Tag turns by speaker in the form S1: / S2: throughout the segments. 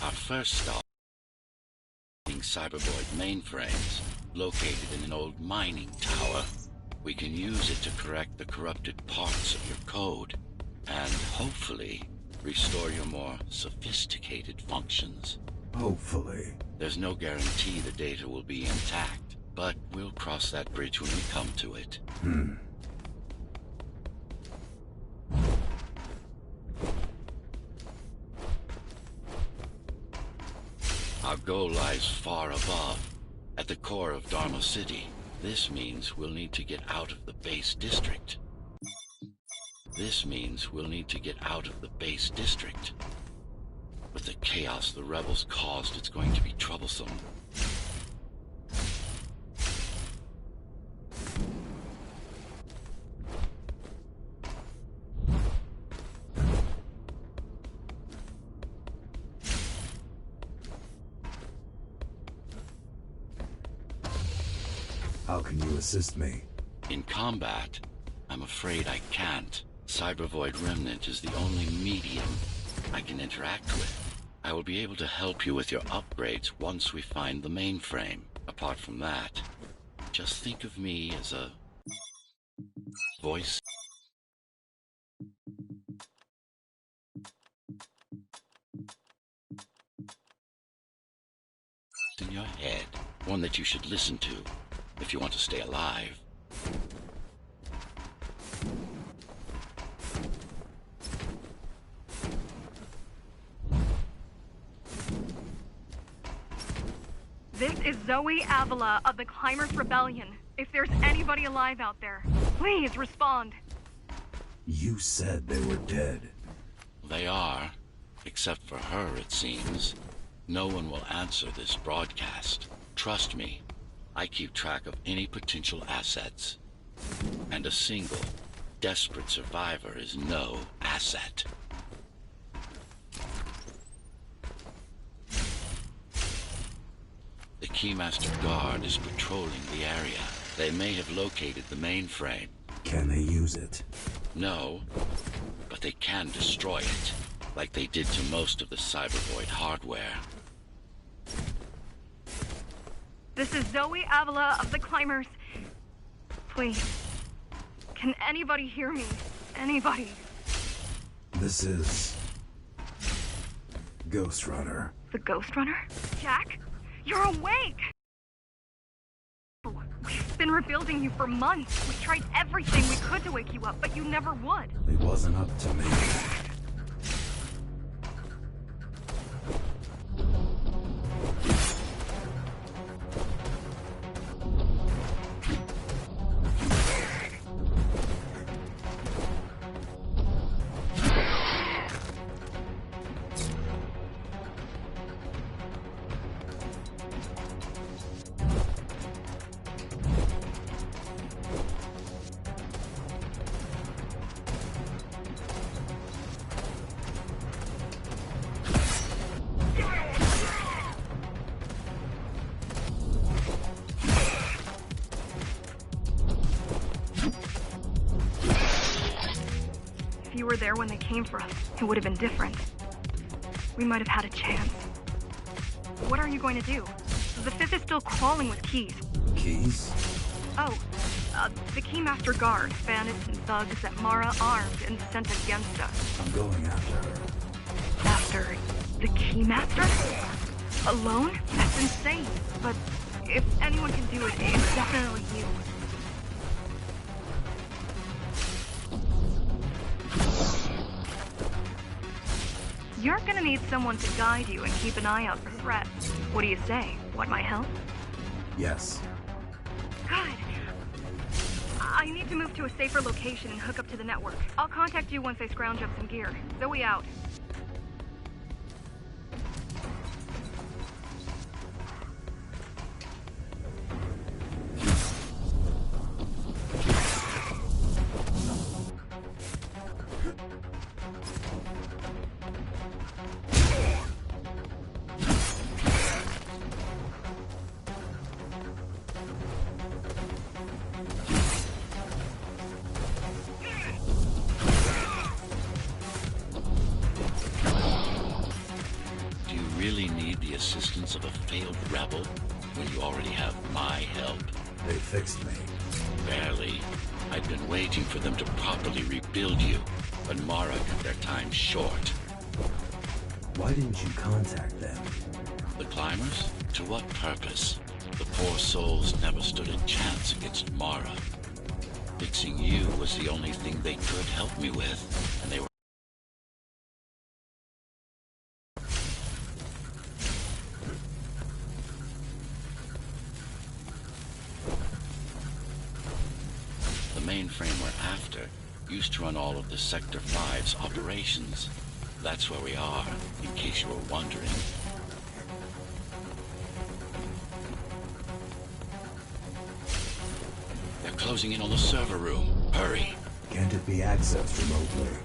S1: Our first stop being Cybervoid mainframes, located in an old mining tower. We can use it to correct the corrupted parts of your code, and hopefully restore your more sophisticated functions.
S2: Hopefully.
S1: There's no guarantee the data will be intact, but we'll cross that bridge when we come to it. Our goal lies far above, at the core of Dharma City. This means we'll need to get out of the base district. With the chaos the rebels caused, it's going to be troublesome.
S2: How can you assist me?
S1: In combat, I'm afraid I can't. Cybervoid Remnant is the only medium I can interact with. I will be able to help you with your upgrades once we find the mainframe. Apart from that, just think of me as a voice in your head. One that you should listen to if you want to stay alive.
S3: This is Zoe Avila of the Climbers Rebellion. If there's anybody alive out there, please respond.
S2: You said they were dead.
S1: They are, except for her, it seems. No one will answer this broadcast. Trust me, I keep track of any potential assets. And a single, desperate survivor is no asset. The Keymaster Guard is patrolling the area. They may have located the mainframe.
S2: Can they use it?
S1: No, but they can destroy it, like they did to most of the Cybervoid hardware.
S3: This is Zoe Avila of the Climbers. Please, can anybody hear me? Anybody?
S2: This is... Ghost Runner.
S3: The Ghost Runner? Jack? You're awake! We've been rebuilding you for months. We tried everything we could to wake you up, but you never would.
S2: It wasn't up to me.
S3: If you were there when they came for us, it would have been different. We might have had a chance. What are you going to do? The Fifth is still crawling with keys.
S2: Keys?
S3: Oh, the Keymaster Guard, bandits and thugs that Mara armed and sent against us.
S2: I'm going after her.
S3: After the Keymaster? Alone? That's insane. But if anyone can do it, it's definitely you. You're gonna need someone to guide you and keep an eye out for threats. What do you say? Want my help?
S2: Yes.
S3: Good. I need to move to a safer location and hook up to the network. I'll contact you once I scrounge up some gear. Zoe out.
S1: assistance of a failed rebel when you already have my help?
S2: They fixed me.
S1: Barely. I'd been waiting for them to properly rebuild you, but Mara cut their time short.
S2: Why didn't you contact them?
S1: The climbers? To what purpose? The poor souls never stood a chance against Mara. Fixing you was the only thing they could help me with, and they were... The mainframe we're after used to run all of the Sector 5's operations. That's where we are, in case you were wondering. They're closing in on the server room. Hurry.
S2: Can't it be accessed remotely?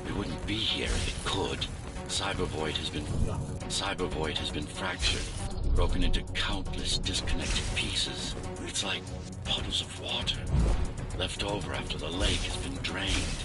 S1: We wouldn't be here if it could. Cybervoid has been fractured, broken into countless disconnected pieces. It's like puddles of water, left over after the lake has been drained.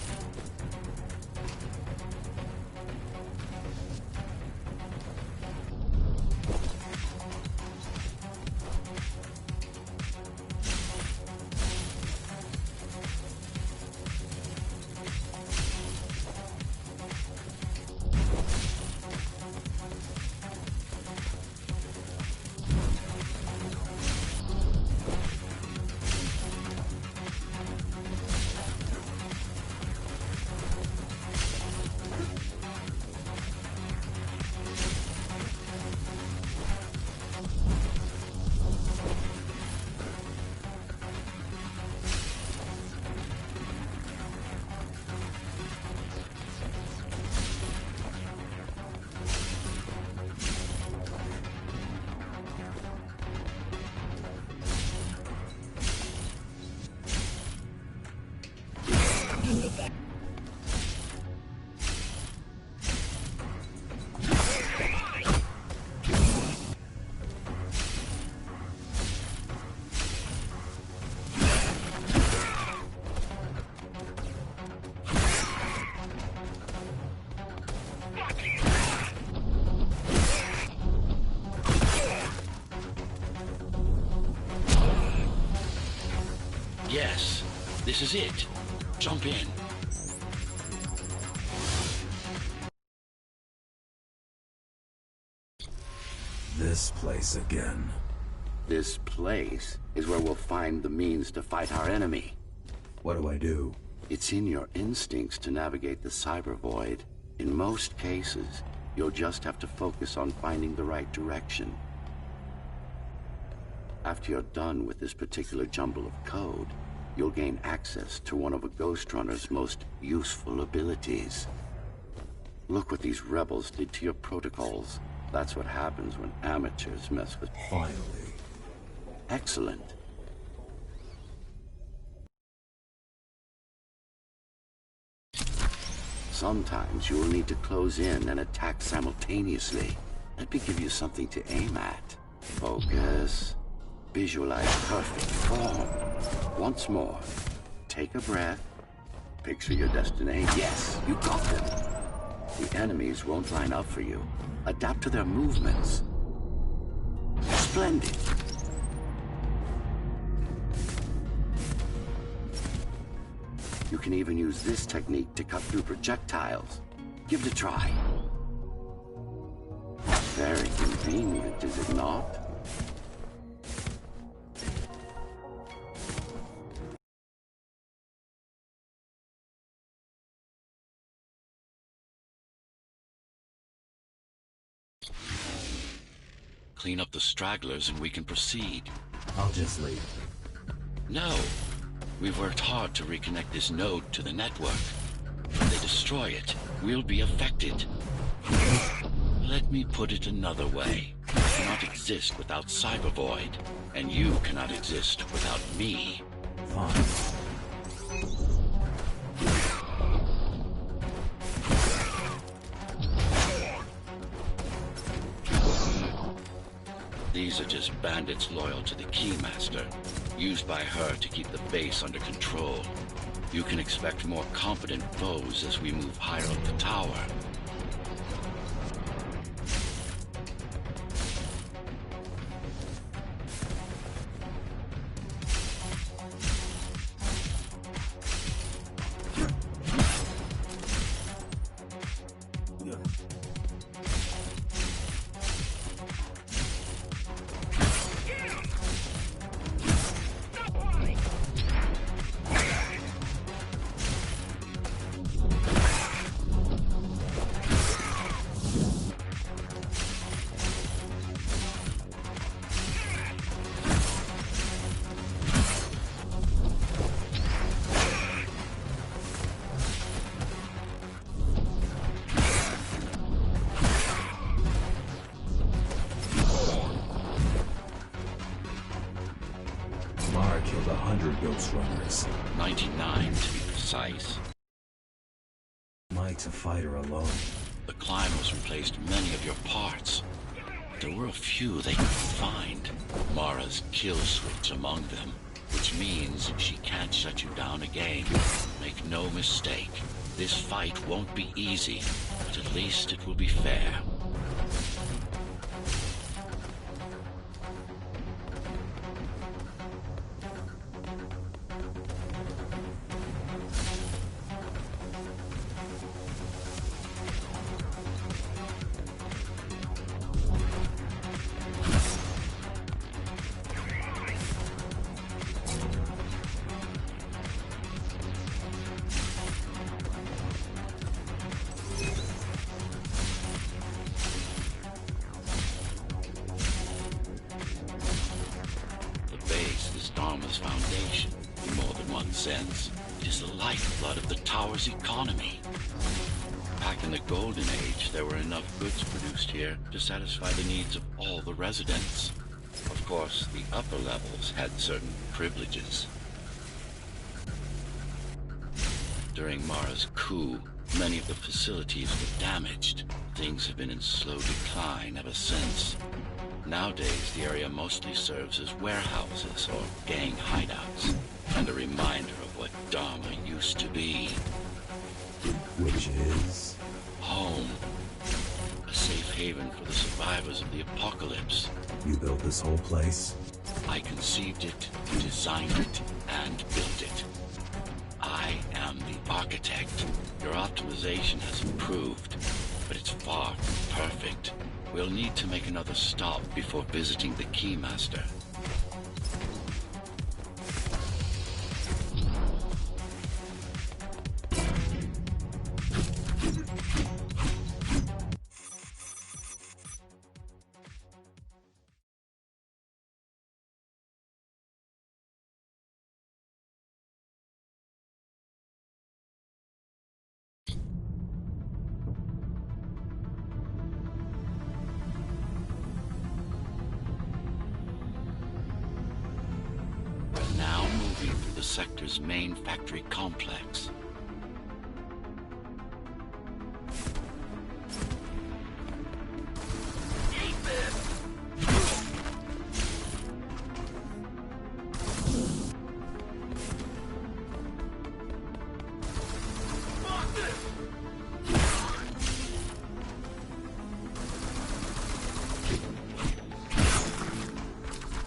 S1: Yes, this is it. Jump in.
S2: This place again.
S4: This place is where we'll find the means to fight our enemy.
S2: What do I do?
S4: It's in your instincts to navigate the cyber void. In most cases, you'll just have to focus on finding the right direction. After you're done with this particular jumble of code, you'll gain access to one of a Ghost Runner's most useful abilities. Look what these rebels did to your protocols. That's what happens when amateurs mess with...
S2: Finally.
S4: Excellent. Sometimes you will need to close in and attack simultaneously. Let me give you something to aim at. Focus. Visualize perfect form. Once more. Take a breath. Picture your destination. Yes, you got them. The enemies won't line up for you. Adapt to their movements. Splendid. You can even use this technique to cut through projectiles. Give it a try. Very convenient, is it not?
S1: Clean up the stragglers and we can proceed.
S2: I'll just leave.
S1: No. We've worked hard to reconnect this node to the network. If they destroy it, we'll be affected. Let me put it another way. I cannot exist without Cybervoid, and you cannot exist without me.
S2: Fine.
S1: These are just bandits loyal to the Keymaster, used by her to keep the base under control. You can expect more competent foes as we move higher up the tower.
S2: Mara killed 100 Ghost Runners.
S1: 99 to be precise.
S2: Am I to fight her alone?
S1: The climbers replaced many of your parts. There were a few they could find. Mara's kill switch among them, which means she can't shut you down again. Make no mistake, this fight won't be easy, but at least it will be fair. Foundation, in more than one sense. It is the lifeblood of the tower's economy. Back in the Golden Age, there were enough goods produced here to satisfy the needs of all the residents. Of course, the upper levels had certain privileges. During Mara's coup, many of the facilities were damaged. Things have been in slow decline ever since. Nowadays, the area mostly serves as warehouses or gang hideouts, and a reminder of what Dharma used to be.
S2: Which is?
S1: Home. A safe haven for the survivors of the apocalypse.
S2: You built this whole place?
S1: I conceived it, designed it, and built it. I am the architect. Your optimization has improved, but it's far from perfect. We'll need to make another stop before visiting the Keymaster. The sector's main factory complex.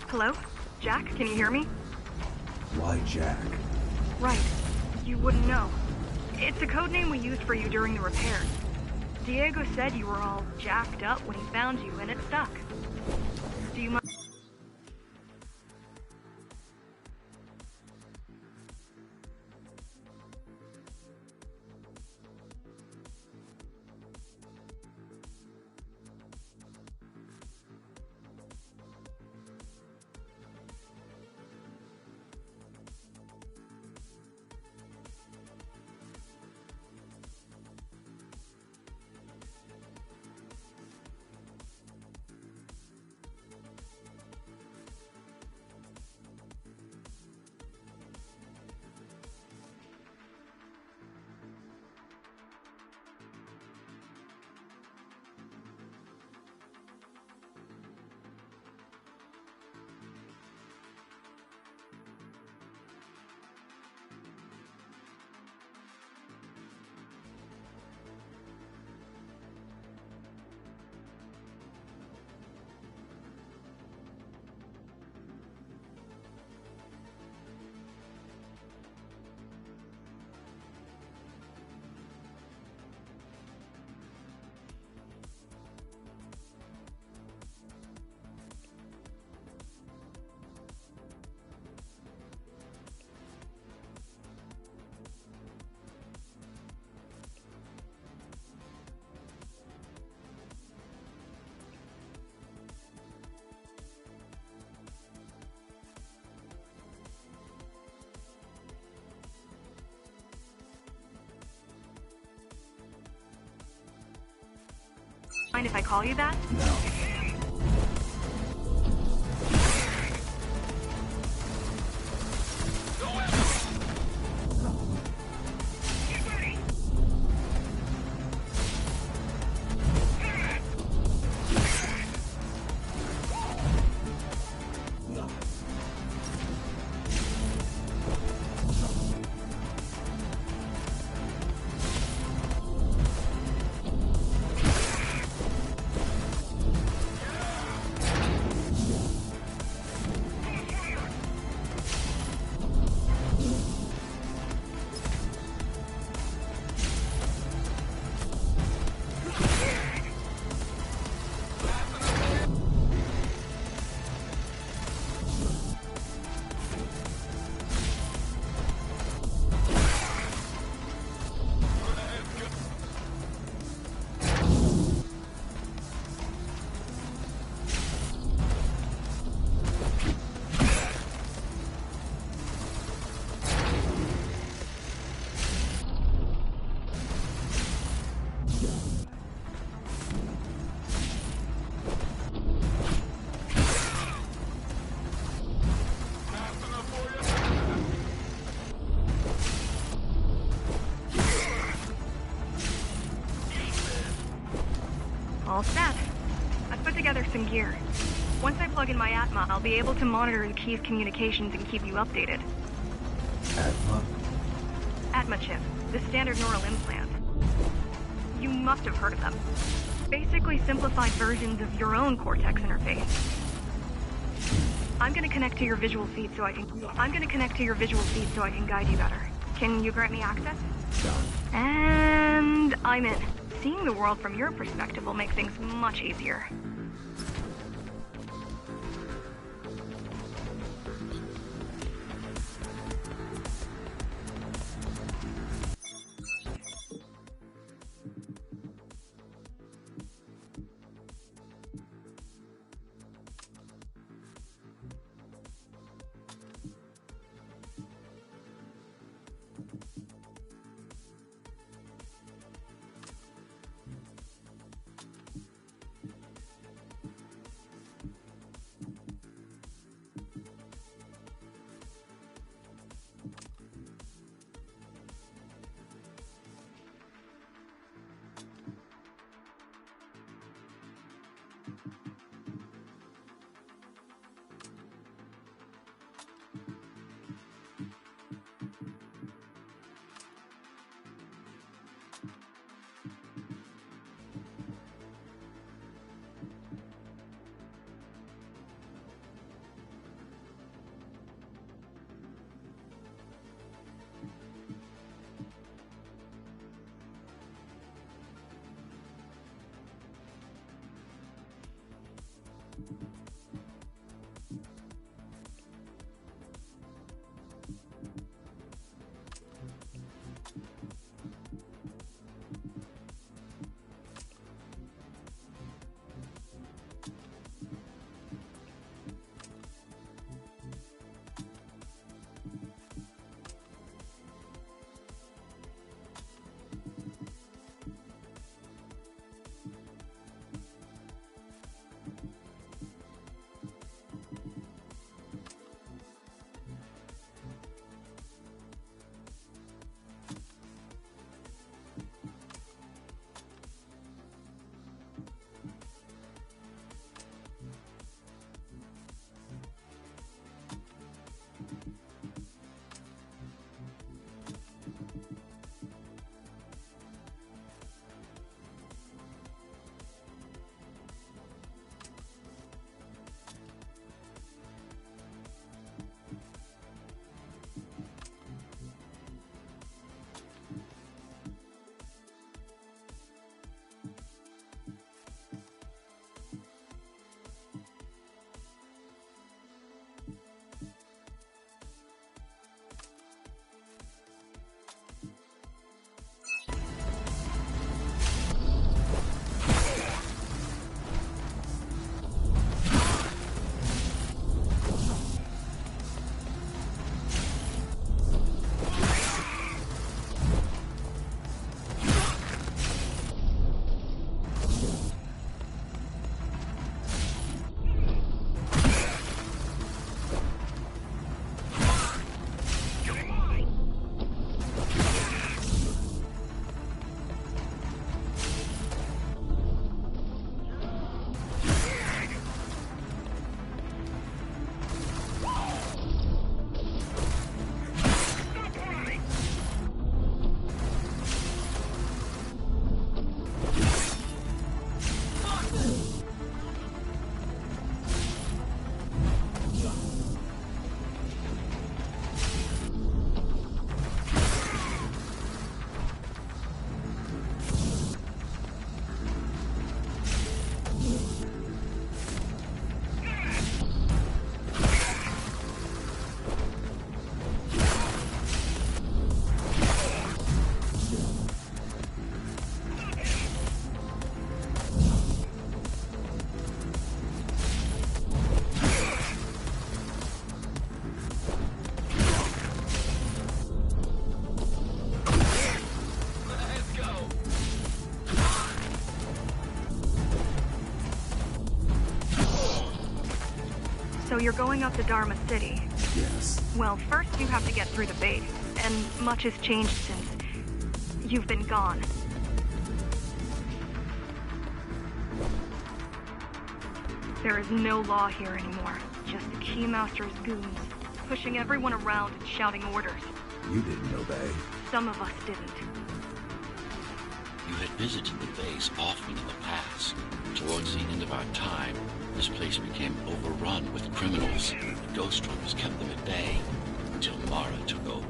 S3: Hello? Jack, can you hear me?
S2: Why Jack?
S3: Right. You wouldn't know. It's a code name we used for you during the repairs. Diego said you were all jacked up when he found you, and it stuck. Do you mind? Mind if I call you that?
S2: No.
S3: plug in my Atma, I'll be able to monitor the key's communications and keep you updated.
S2: Atma?
S3: Atma chip, the standard neural implant. You must have heard of them. Basically simplified versions of your own Cortex interface. I'm gonna connect to your visual feed so I can guide you better. Can you grant me access?
S2: Done.
S3: And I'm in. Seeing the world from your perspective will make things much easier. So you're going up to Dharma City.
S2: Yes.
S3: Well, first you have to get through the base, and much has changed since you've been gone. There is no law here anymore. Just the Keymaster's goons, pushing everyone around and shouting orders.
S2: You didn't obey.
S3: Some of us didn't.
S1: You had visited the base often in the past. Towards the end of our time, this place became overrun with criminals. The Ghost Runners kept them at bay until Mara took over.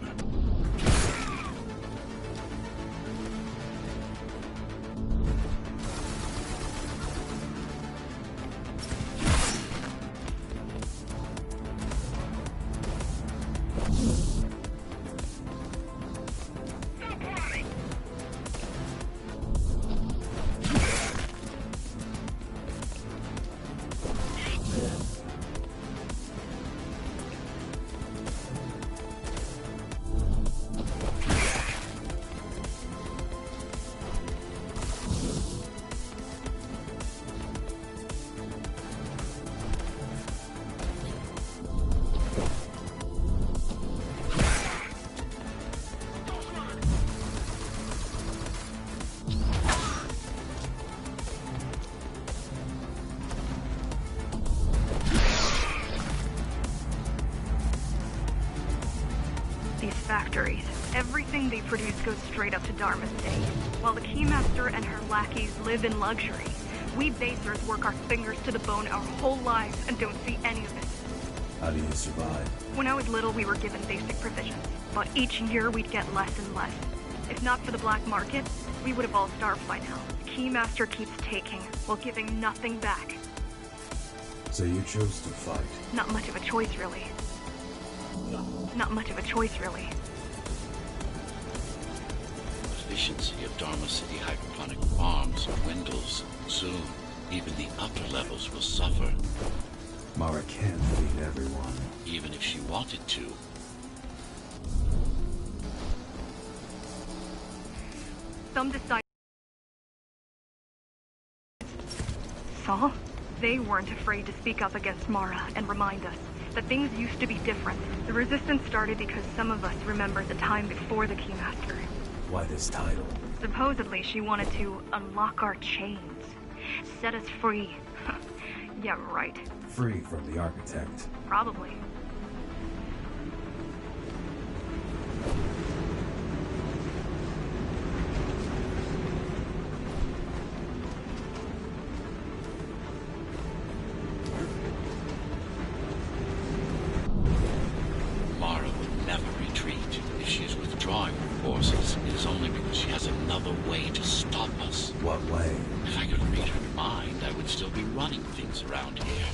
S3: Factories. Everything they produce goes straight up to Dharma's day. While the Keymaster and her lackeys live in luxury, we basers work our fingers to the bone our whole lives and don't see any of it.
S2: How do you survive?
S3: When I was little, we were given basic provisions, but each year we'd get less and less. If not for the black market, we would have all starved by now. The Keymaster keeps taking, while giving nothing back.
S2: So you chose to fight?
S3: Not much of a choice, really. Not much of a choice, really.
S1: Efficiency of Dharma City hydroponic farms dwindles. Soon, even the upper levels will suffer.
S2: Mara can't feed everyone.
S1: Even if she wanted to.
S3: Some decide... Saul? They weren't afraid to speak up against Mara and remind us that things used to be different. The resistance started because some of us remembered the time before the Keymaster.
S2: Why this title?
S3: Supposedly, she wanted to unlock our chains. Set us free. Yeah, right.
S2: Free from the Architect.
S3: Probably.
S1: Mara would never retreat. If she is withdrawing her forces, it is only because she has another way to stop us.
S2: What way?
S1: If I could read her mind, I would still be running things around here.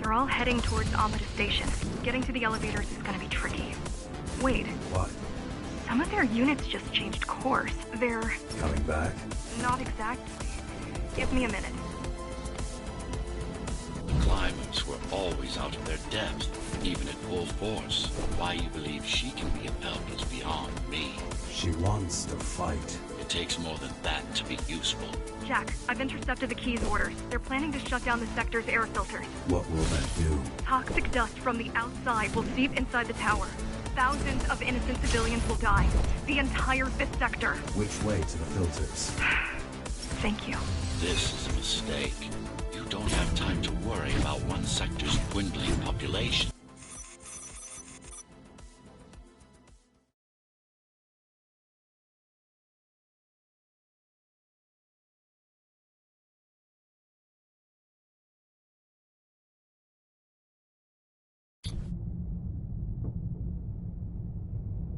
S1: They're all heading towards Amida Station. Getting to the elevators is gonna be tricky. Wait,
S2: What?
S3: some of their units just changed course. They're...
S2: Coming back?
S3: not exactly. Give me a minute.
S1: The climbers were always out of their depth, even at full force. Why you believe she can be of help is beyond me.
S2: She wants to fight.
S1: It takes more than that to be useful.
S3: Jack, I've intercepted the Key's orders. They're planning to shut down the sector's air filters.
S2: What will that do?
S3: Toxic dust from the outside will seep inside the tower. Thousands of innocent civilians will die. The entire 5th sector.
S2: Which way to the filters?
S3: Thank you.
S1: This is a mistake. You don't have time to worry about one sector's dwindling population.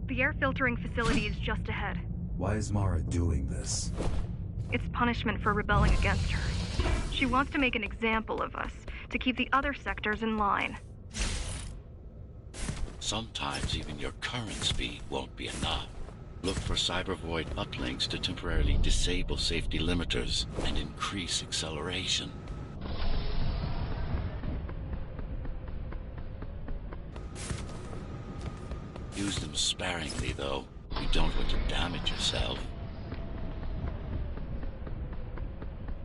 S3: The air filtering facility is just ahead.
S2: Why is Mara doing this?
S3: It's punishment for rebelling against her. She wants to make an example of us, to keep the other sectors in line.
S1: Sometimes even your current speed won't be enough. Look for cybervoid uplinks to temporarily disable safety limiters and increase acceleration. Use them sparingly, though. You don't want to damage yourself.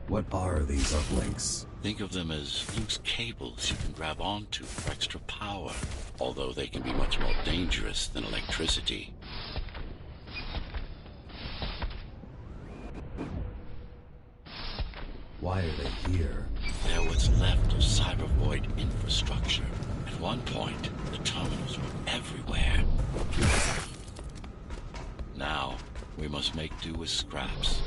S2: What are these uplinks?
S1: Think of them as loose cables you can grab onto for extra power, although they can be much more dangerous than electricity.
S2: Why are they here?
S1: They're what's left of cybervoid infrastructure. At one point, the terminals were everywhere. Now, we must make do with scraps.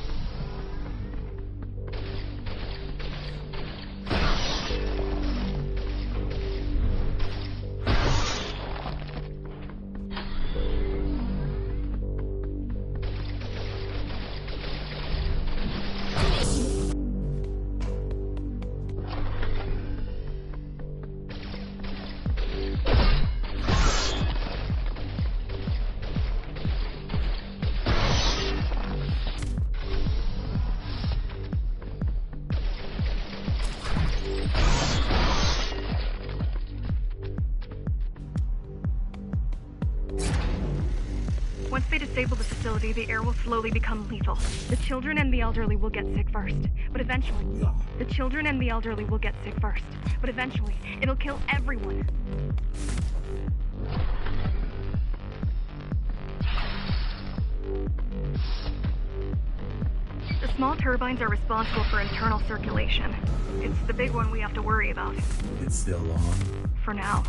S3: Once they disable the facility, the air will slowly become lethal. The children and the elderly will get sick first, but eventually... The children and the elderly will get sick first, but eventually, it'll kill everyone. The small turbines are responsible for internal circulation. It's the big one we have to worry about.
S2: It's still on?
S3: For now.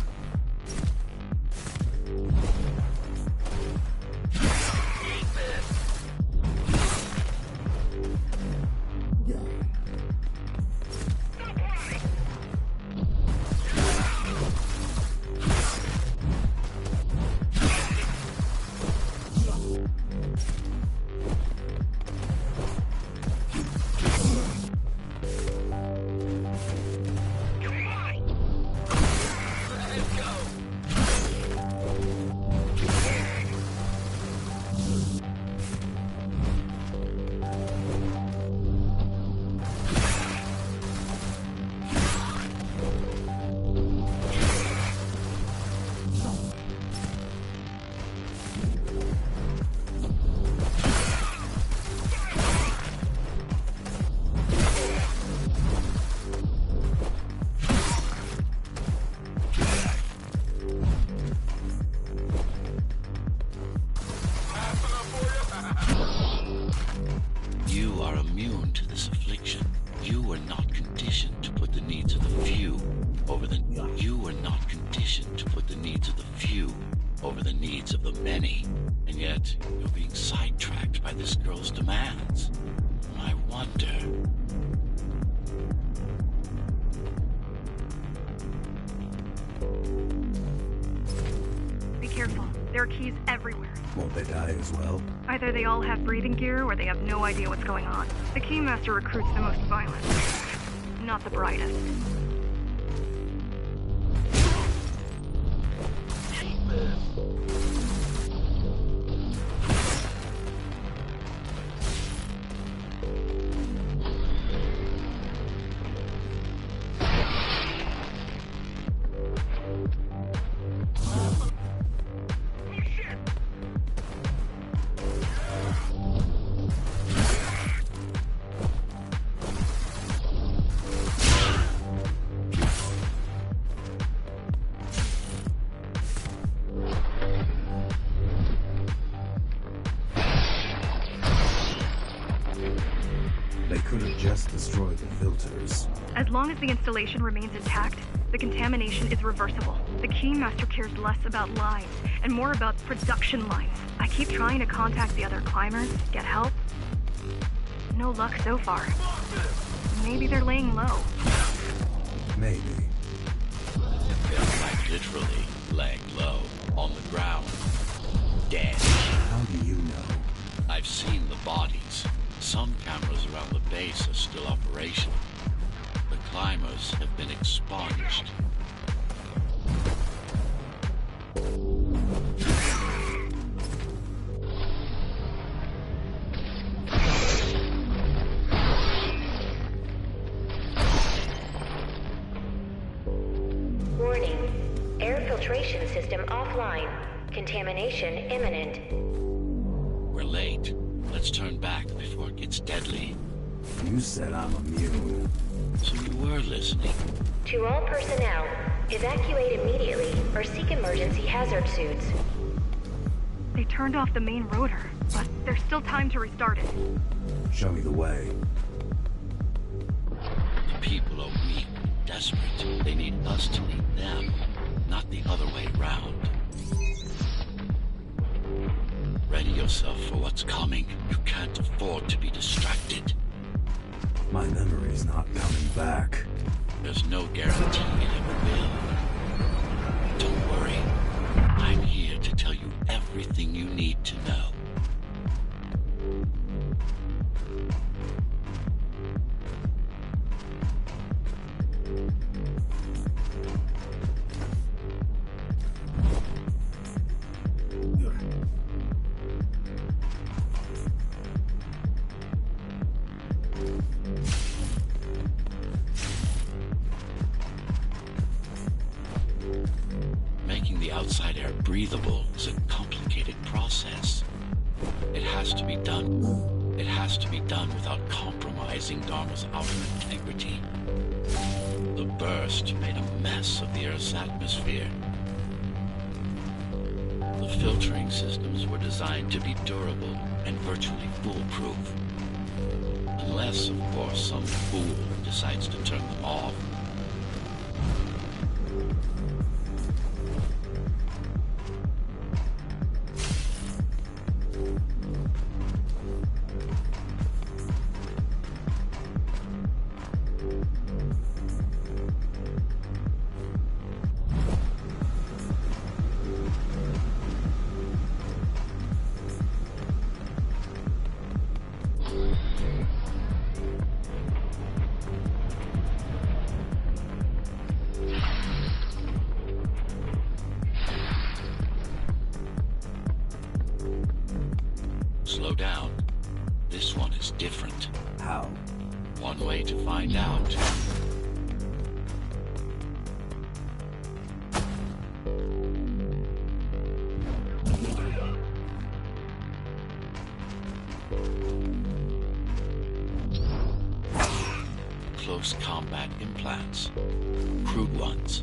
S1: You are immune to this affliction. You were not conditioned to put the needs of the few over the... You were not conditioned to put the needs of the few over the needs of the many. And yet, you're being sidetracked by this girl's demands. I wonder...
S3: Be careful. There are keys everywhere.
S2: Won't they die as well?
S3: Either they all have breathing gear or they have no idea what's going on. The Keymaster recruits the most violent, not the brightest.
S2: could have just destroyed the filters.
S3: As long as the installation remains intact, the contamination is reversible. The Keymaster cares less about lives and more about production lines. I keep trying to contact the other climbers, get help. No luck so far. Maybe they're laying low.
S2: Maybe.
S1: They're like literally laying low on the ground. Dead.
S2: How do you know?
S1: I've seen the bodies. Some cameras around the base are still operational. The climbers have been expunged.
S5: Warning. Air filtration system offline. Contamination imminent.
S1: We're late. Let's turn back before it gets deadly.
S2: You said I'm immune.
S1: So you were listening.
S5: To all personnel, evacuate immediately or seek emergency hazard suits.
S3: They turned off the main rotor, but there's still time to restart it.
S2: Show me the way.
S1: The people are weak, desperate. They need us to need them, not the other way around. Ready yourself for what's coming. You can't afford to be distracted.
S2: My memory's not coming back.
S1: There's no guarantee it ever will. Don't worry. I'm here to tell you everything you need to know. Making the outside air breathable is a complicated process. It has to be done. It has to be done without compromising Dharma's outer integrity. The burst made a mess of the Earth's atmosphere. The filtering systems were designed to be durable and virtually foolproof. Unless, of course, some fool decides to turn them off. Slow down. This one is different.
S2: How?
S1: One way to find out. Close combat implants. Crude ones.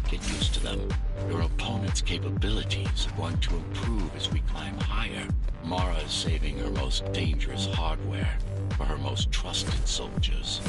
S1: Get used to them. Your opponent's capabilities are going to improve as we climb higher. Mara is saving her most dangerous hardware for her most trusted soldiers.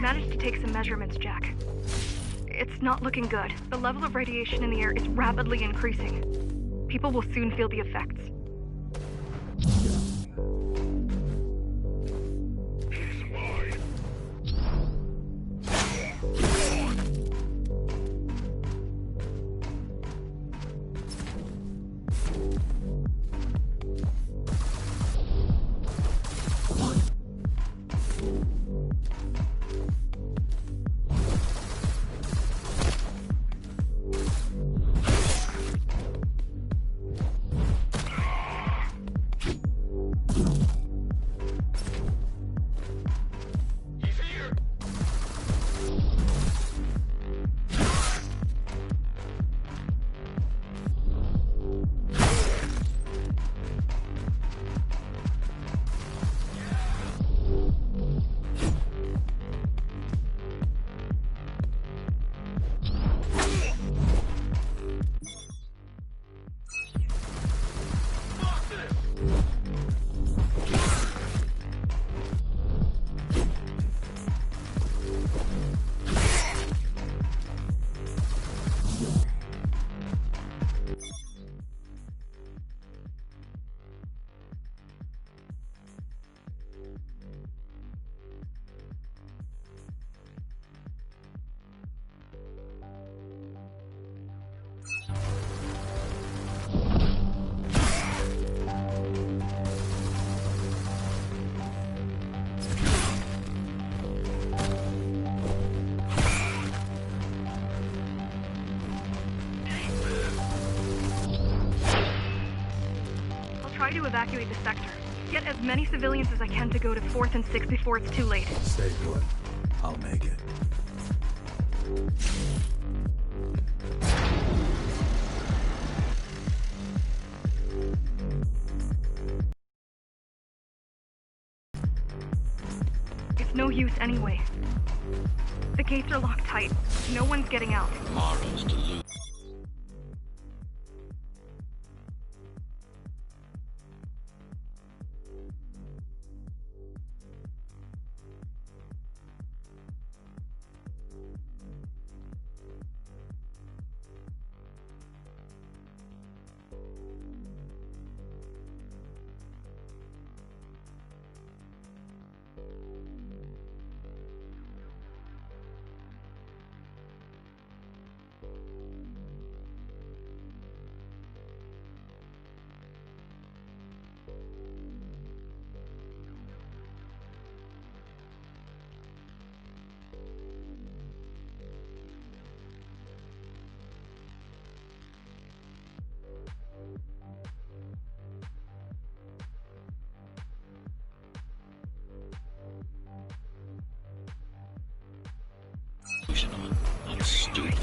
S3: Managed to take some measurements, Jack. It's not looking good. The level of radiation in the air is rapidly increasing. People will soon feel the effects. Try to evacuate the sector. Get as many civilians as I can to go to 4th and 6th before it's too late.
S2: Stay put. I'll make it.
S3: It's no use anyway. The gates are locked tight. No one's getting out.
S1: Tomorrow's to lose. I'm stupid.